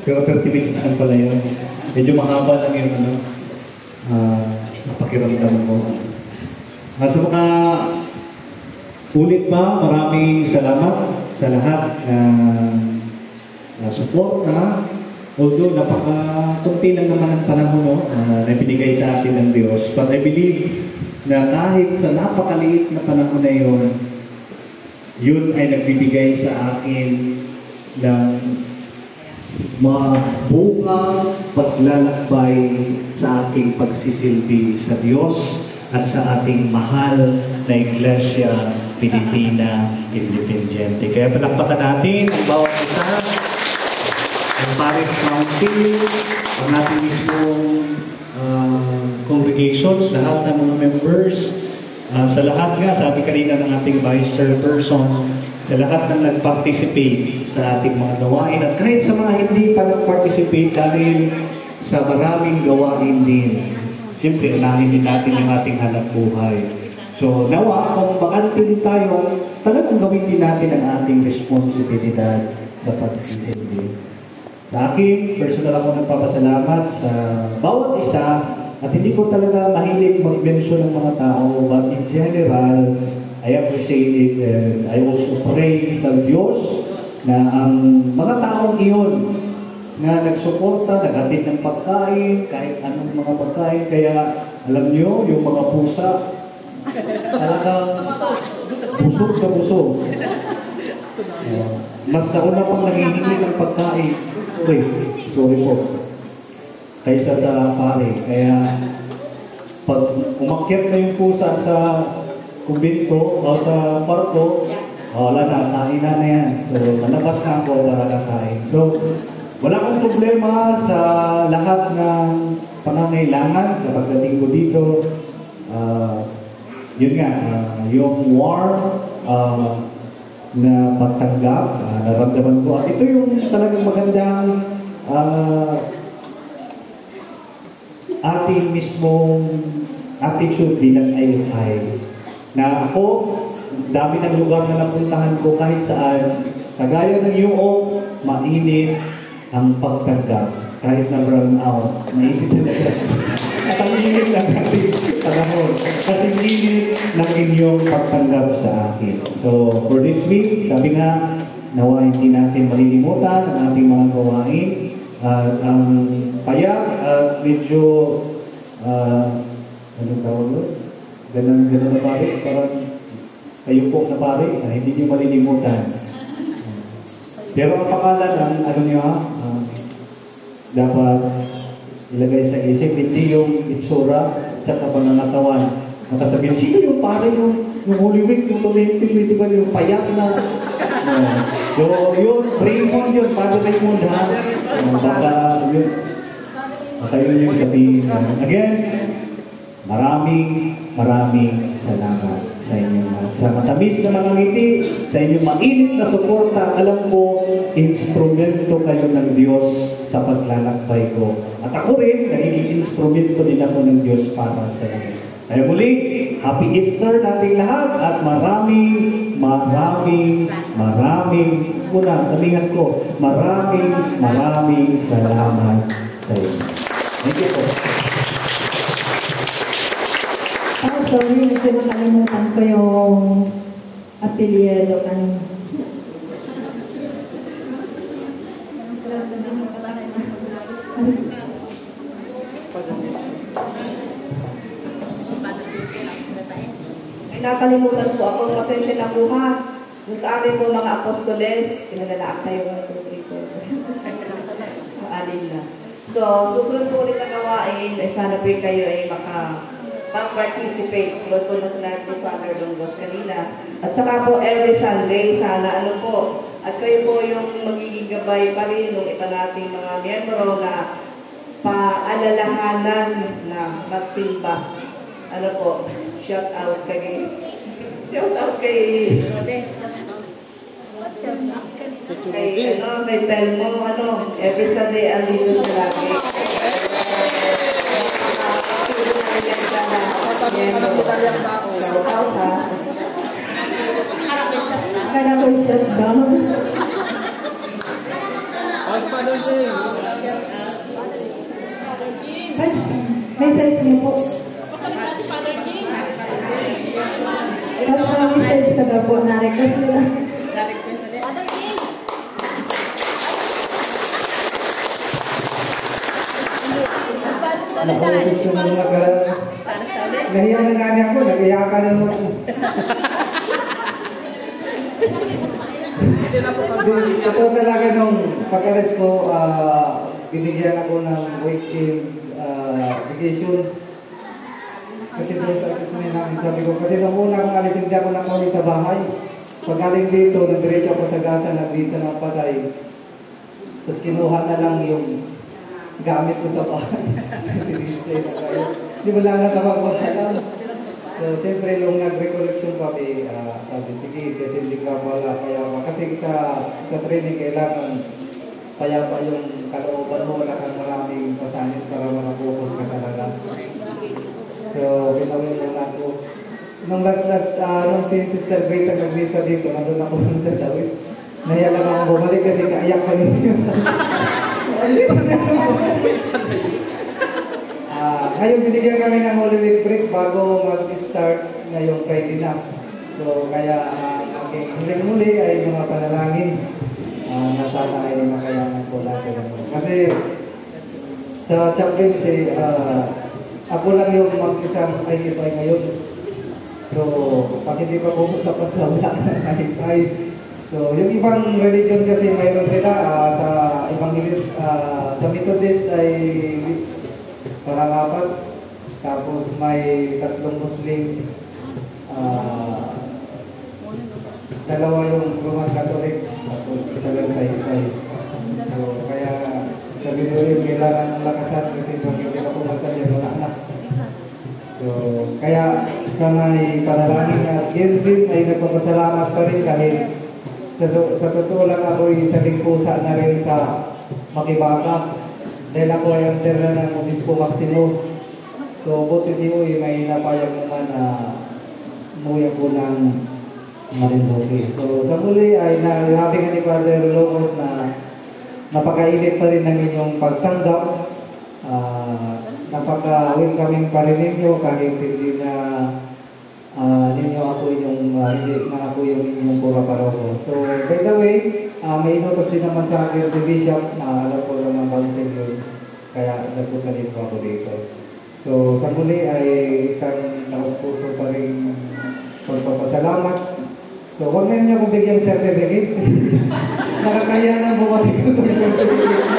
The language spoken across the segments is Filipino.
Pero 30 minutes lang pala yun. Medyo mahaba lang yung ano, pakiramdam ko. So maka ulit pa, maraming salamat sa lahat na support na. Although napaka-kunti lang naman ang panahon na binigay sa atin ng Diyos. But I believe na kahit sa napakaliit na panahon na yun ay nagbibigay sa akin ng mabungang paglalakbay sa aking pagsisilbi sa Diyos at sa ating mahal na Iglesia Pilipina Independiente. Kaya palakpakan natin ang bawat isa, ang Paris Council, ang ating mismong congregations, lahat ng mga members, sa lahat nga, sabi kanina ng ating Vice Chairperson, sa lahat ng nag-participate sa ating mga gawain at kahit sa mga hindi pa nag-participate dahil sa maraming gawain din. Siyempre, unahin din natin yung ating hanap buhay. So, nawa, kung bakante din tayo, talagang gawin din natin ang ating responsibilidad sa pagsisilbi. Sa akin, personal ako nagpapasalamat sa bawat isa at hindi ko talaga mahilig mag-mention ng mga tao, but in general, I appreciate it and I also pray sa Diyos na ang mga taong iyon na nagsuporta, naghatid ng pagkain, kahit anong mga pagkain, kaya alam niyo, yung mga pusa, talagang busog sa busog. Mas nauna pang nangihingi ng pagkain. Sorry po. Kaysa sa pare. Kaya pag umakyat na yung pusa sa kumbento o sa parko, wala na, kain na yan. So, malabas na ako para kakain. So, wala akong problema sa lahat ng pangangailangan sa pagdating ko dito. Yun nga, yung warm na pagtanggap, naramdaman ko. At ito yung talagang magandang ating mismong attitude bilang IFI. Na ako, dami ng lugar na napuntahan ko kahit saan, kagaya ng UO, mainit ang pagtanggap. Kahit na brown out, mainit na at ang init ng ating panahon. At ang init ng inyong pagtanggap sa akin. So, for this week, sabi nga, nawa hindi natin malilimutan ang ating mga gawain. Ang payak at medyo, anong tawag yun? Ganun na pare, parang kayo po na pare, hindi niyo malilimutan. Pero ang pangalan, ano niyo dapat ilagay sa isip, hindi yung itsura at saka pangangatawan. Makasabihin, sino yung pare yung Holy Week, yung tulintin, yung payak na. Yun, Raymond yun, Padre Raymond ha. Baka yun. Baka yun yung sabihin. Again, maraming salamat sa inyong sa matamis na mga ngiti, sa inyong mainit na suporta. Alam ko, instrumento kayo ng Diyos sa paglalakbay ko. At ako rin, nagiging instrumento din ako ng Diyos para sa inyo. Kaya muli, Happy Easter nating lahat at maraming tamingan ko, maraming salamat sa inyo. Thank you po. Sorry, kasi nakalimutan ko yung apelyido kanina. Ay, nakalimutan po ako. Pasensya na po ha. Yung sa amin po mga apostoles, pinagalaan tayo ng tutrito. Maalin na. So, susunod po ulit na gawain, ay sana po kayo ay participate. Tulad po na sinabi ni Father Longos kanina. At saka po every Sunday, sana ano po. At kayo po yung magiging gabay pa rin ng iba nating mga miyembro na paalalahanan na magsimba. Ano po, shout out kay may Telmo, every Sunday andito siya lagi. Kaya ko i-shut down. Ay, may size niyo po. Mas marami size ka na po, na-request nila. Nakulit yung mga karan. Nahiya na nga niya ako, nag-iyakan na mo ako. Ito talaga nung pag-arrest ko, binigyan ako ng weekend vacation. Kasi doon sa assessment namin, sabi ko, kasi nung una akong alis, hindi ako nakauwi sa bahay. Pag galing dito, nagdiretso ako sa gasa, nag-visa ng patay. Tapos kinuha na lang yung gamit ko sa bahay. Hindi mo lang nakapagpahalam. So, siyempre, nung nag-recollection kami, sabi, sige, kasi hindi ka wala payapa. Kasi sa training, kailangan payapa yung kalooban mo, wala kang maraming pasanin para makapokus ka talaga. So, pinawin mo lang ko. Nung nung si Sister Greta nag-visa dito, nandun ako nun sa Dawis. Nahiya lang ako bumalik kasi kaayak pa rin yun. Ngayon binigyan kami ng Holy Week break bago mag-start ngayong Friday na. So kaya aking huling-huli ay mga panalangin na sana ay makayanan po natin. Kasi sa chaplaincy, ako lang yung mag-isang IFI ngayon. So pag hindi pa pumunta pa sa wala ng IFI. So yung ibang religion kasi mayroon sila sa Evangelist, sa Methodist ay parang 4, tapos may 3 Muslim, 2 yung Roman Catholic, tapos 1 lang sa Isay. So, kaya sabi nyo yung kailangan ng lakasan kasi pag hindi ka pumunta niya, wala na. So, kaya sana'y panalangin at din ay nagpapasalamat pa rin kahit sa totoo lang ako'y sabing pusa na rin sa Makibaka. Dahil ako ay under na ng Obispo Maximo. So, buti si Uy, may napayag naman na umuwi ako ng Marinduque. So, sa muli ay nahabi nga ni Father Lomos na napakainit pa rin ng inyong pagtanggap. Napaka-welcoming pa rin ninyo kahit hindi na ninyo ako yung hindi na ako yung inyong pura paroko. So, by the way, may inutos din naman sa akin si Bishop na alam ko naman council yun. Kaya nagpunta din po ako dito. So, sa muli ay isang taos-puso pa rin pagpapasalamat. So, huwag na niya kong bigyan certificate. Nakakaya na bumalik ko ng certificate.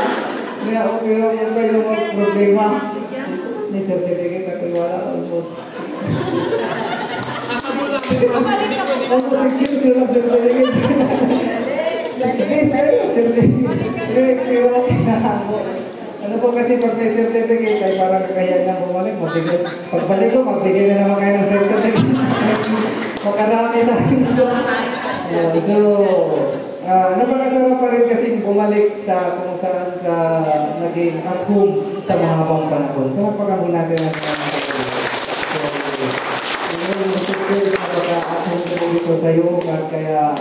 Kaya okay lang yung kayo mga problema. May certificate ako wala almost. Ano po kasi pag may certificate ay parang kaya na bumalik, magbigay. Pagbalik ko, magbigay na naman kayo ng certificate. Makarami na. So, napakasarap pa rin kasi bumalik sa kung saan ka naging akum sa mahabang panahon. So, napakamu natin ang mga dito sa iyo at kaya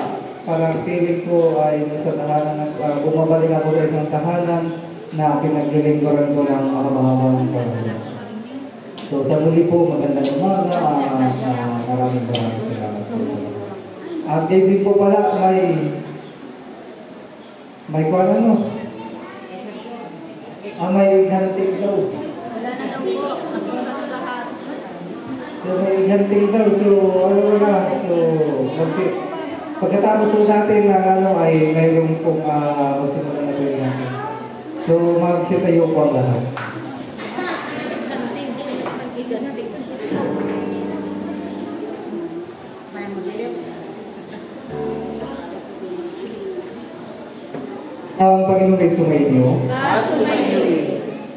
parang feeling ko ay sa tahanan bumabalik ako sa isang tahanan na pinaglilingkuran ko ng mahabang panahon. So sa muli po magandang umaga, maraming salamat po. At David po pala may kung ano may ganting daw. Wala na daw po. Lahat. So may ganting daw. So ano na. So pagkatapos po natin ng ano ay mayroong pong magsimula na po natin. So magsitayo po ang lahat. Ang Panginoon ay sumainyo.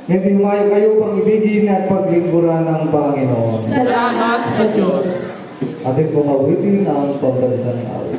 Ngayon humayo kayo pang ibigin at paglingkuran ng Panginoon. Salamat sa Diyos. Ating pumawitin ang pagdalisan ng araw.